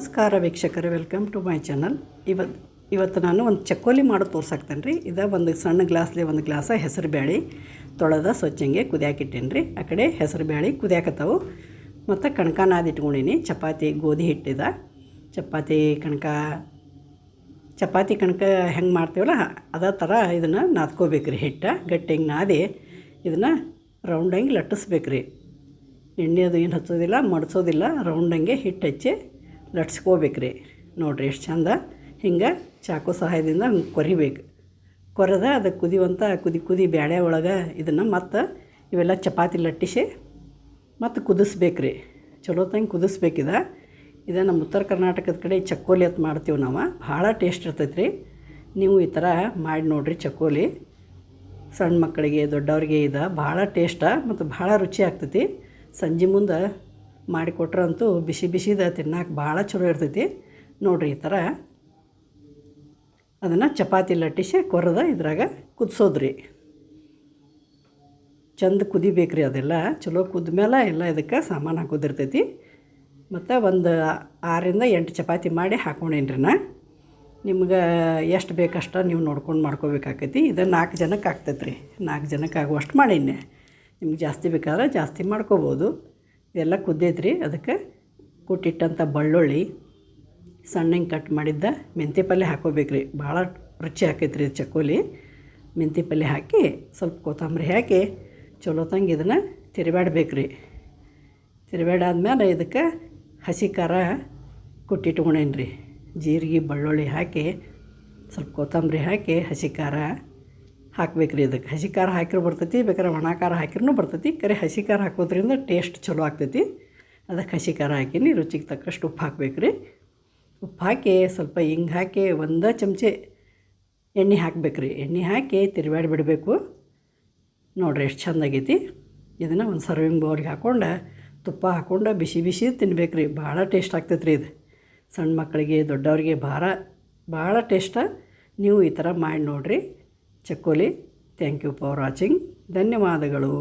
ನಮಸ್ಕಾರ ವೀಕ್ಷಕರೇ, welcome to my channel. ಇವತ್ತು ನಾನು ಒಂದು ಚಕ್ಕೋಲಿ ಮಾಡೋದು ತೋರ್ಸಾಕ್ತೇನೆ ರೀ. ಒಂದು ಸಣ್ಣ ಗ್ಲಾಸ್ಲಿ ಒಂದು ಗ್ಲಾಸ ಹೆಸರು ಬೇಳೆ ತೊಳೆದ ಸ್ವಚ್ಛಂಗೆ ಕುದಿಯಾಕಿಟ್ಟೇನೆ ರೀ. ಆ ಕಡೆ ಹೆಸರು ಬೇಳೆ ಕುದಿಯಾಕತ್ತವು ಮತ್ತು ಕಣಕ ನಾದಿಟ್ಕೊಂಡೀನಿ. ಚಪಾತಿ ಗೋಧಿ ಹಿಟ್ಟಿದ ಚಪಾತಿ ಕಣಕ ಹೆಂಗೆ ಮಾಡ್ತೀವಲ್ಲ ಅದೇ ಥರ ಇದನ್ನು ನಾದ್ಕೋಬೇಕು ರೀ. ಹಿಟ್ಟು ಗಟ್ಟಿಗೆ ನಾದಿ ಇದನ್ನು ರೌಂಡಂಗೆ ಲಟ್ಟಿಸ್ಬೇಕು ರೀ. ಎಣ್ಣೆ ಅದು ಏನು ಹಚ್ಚೋದಿಲ್ಲ, ಮಡ್ಸೋದಿಲ್ಲ, ರೌಂಡಂಗೆ ಹಿಟ್ಟು ಹಚ್ಚಿ ಲಟ್ಸ್ಕೋಬೇಕು ರೀ. ನೋಡಿರಿ ಎಷ್ಟು ಚಂದ ಹಿಂಗೆ ಚಾಕು ಸಹಾಯದಿಂದ ಹಂಗೆ ಕೊರಿಬೇಕು. ಕೊರೆದ ಅದಕ್ಕೆ ಕುದಿ ಬ್ಯಾಳೆ ಒಳಗೆ ಇದನ್ನು ಮತ್ತು ಇವೆಲ್ಲ ಚಪಾತಿ ಲಟ್ಟಿಸಿ ಮತ್ತು ಕುದಿಸ್ಬೇಕು ರೀ. ಚಲೋ ತಂಗೆ ಕುದಿಸ್ಬೇಕಿದೆ. ಇದು ನಮ್ಮ ಉತ್ತರ ಕರ್ನಾಟಕದ ಕಡೆ ಚಕ್ಕೋಲಿ ಅಂತ ಮಾಡ್ತೀವಿ ನಾವು. ಭಾಳ ಟೇಸ್ಟ್ ಇರ್ತೈತೆ ರೀ. ನೀವು ಈ ಥರ ಮಾಡಿ ನೋಡಿರಿ. ಚಕ್ಕೋಲಿ ಸಣ್ಣ ಮಕ್ಕಳಿಗೆ ದೊಡ್ಡವ್ರಿಗೆ ಇದು ಭಾಳ ಟೇಸ್ಟ ಮತ್ತು ಭಾಳ ರುಚಿ ಆಗ್ತೈತಿ. ಸಂಜೆ ಮುಂದೆ ಮಾಡಿಕೊಟ್ರಂತೂ ಬಿಸಿದ ತಿನ್ನಕ್ಕೆ ಭಾಳ ಚಲೋ ಇರ್ತೈತಿ. ನೋಡಿರಿ ಈ ಥರ ಅದನ್ನು ಚಪಾತಿ ಲಟ್ಟಿಸಿ ಕೊರೆದ ಇದ್ರಾಗ ಕುದಿಸೋದ್ರಿ. ಚಂದ ಕುದಿಬೇಕು ರೀ. ಅದೆಲ್ಲ ಚಲೋ ಕುದ್ಮೇಲೆ ಎಲ್ಲ ಇದಕ್ಕೆ ಸಾಮಾನು ಹಾಕೋದಿರ್ತೈತಿ. ಮತ್ತು ಒಂದು 6 ರಿಂದ 8 ಚಪಾತಿ ಮಾಡಿ ಹಾಕ್ಕೊಂಡೇನ್ರಿ ನಾ. ನಿಮ್ಗೆ ಎಷ್ಟು ಬೇಕಷ್ಟ ನೀವು ನೋಡ್ಕೊಂಡು ಮಾಡ್ಕೋಬೇಕಾಕೈತಿ. ಇದು 4 ಜನಕ್ಕೆ ಆಗ್ತೈತೆ ರೀ. 4 ಜನಕ್ಕೆ ಆಗುವಷ್ಟು ಮಾಡೀನಿ. ನಿಮ್ಗೆ ಜಾಸ್ತಿ ಬೇಕಾದ್ರೆ ಜಾಸ್ತಿ ಮಾಡ್ಕೋಬೋದು. ಇದೆಲ್ಲ ಕುದ್ದೈತ್ರಿ. ಅದಕ್ಕೆ ಕುಟ್ಟಿಟ್ಟಂಥ ಬೆಳ್ಳುಳ್ಳಿ, ಸಣ್ಣಗೆ ಕಟ್ ಮಾಡಿದ್ದ ಮೆಂತ್ಯ ಪಲ್ಯ ಹಾಕೋಬೇಕು ರೀ. ಭಾಳ ರುಚಿ ಆಕೈತ್ರಿ ಚಕ್ಕೋಲಿ. ಮೆಂತ್ಯ ಪಲ್ಯ ಹಾಕಿ ಸ್ವಲ್ಪ ಕೊತ್ತಂಬರಿ ಹಾಕಿ ಚಲೋ ತಂಗೆ ಇದನ್ನು ತಿರುಗಾಡ್ಬೇಕು ರೀ. ತಿರುಗಾಡಾದ್ಮೇಲೆ ಇದಕ್ಕೆ ಹಸಿ ಖಾರ ಕುಟ್ಟಿಟ್ಕೊಂಡೇನಿ ರೀ. ಜೀರಿಗೆ ಬೆಳ್ಳುಳ್ಳಿ ಹಾಕಿ ಸ್ವಲ್ಪ ಕೊತ್ತಂಬರಿ ಹಾಕಿ ಹಸಿ ಖಾರ ಹಾಕ್ಬೇಕು ರೀ. ಇದಕ್ಕೆ ಹಸಿ ಖಾರ ಹಾಕಿರೂ ಬರ್ತೈತಿ, ಬೇಕಾದ್ರೆ ಒಣ ಖಾರ ಹಾಕಿರೂ ಬರ್ತೈತಿ. ಕರೆ ಹಸಿ ಖಾರ ಹಾಕೋದ್ರಿಂದ ಟೇಸ್ಟ್ ಚಲೋ ಆಗ್ತೈತಿ. ಅದಕ್ಕೆ ಹಸಿ ಖಾರ ಹಾಕೀನಿ. ರುಚಿಗೆ ತಕ್ಕಷ್ಟು ಉಪ್ಪು ಹಾಕ್ಬೇಕು ರೀ. ಉಪ್ಪು ಹಾಕಿ ಸ್ವಲ್ಪ ಹಿಂಗೆ ಹಾಕಿ 1 ಚಮಚೆ ಎಣ್ಣೆ ಹಾಕ್ಬೇಕು ರೀ. ಎಣ್ಣೆ ಹಾಕಿ ತಿರುಗಾಡಿ ಬಿಡಬೇಕು. ನೋಡಿರಿ ಎಷ್ಟು ಚೆಂದಾಗೈತಿ. ಇದನ್ನು ಒಂದು ಸರ್ವಿಂಗ್ ಬೌಲ್ಗೆ ಹಾಕ್ಕೊಂಡು ತುಪ್ಪ ಹಾಕ್ಕೊಂಡು ಬಿಸಿ ತಿನ್ಬೇಕು ರೀ. ಭಾಳ ಟೇಸ್ಟ್ ಆಗ್ತೈತೆ ರೀ. ಇದು ಸಣ್ಣ ಮಕ್ಕಳಿಗೆ ದೊಡ್ಡವ್ರಿಗೆ ಭಾಳ ಟೇಸ್ಟ. ನೀವು ಈ ಥರ ಮಾಡಿ ನೋಡಿರಿ ಚಕ್ಕೋಲಿ. Thank you for watching. ಧನ್ಯವಾದಗಳು.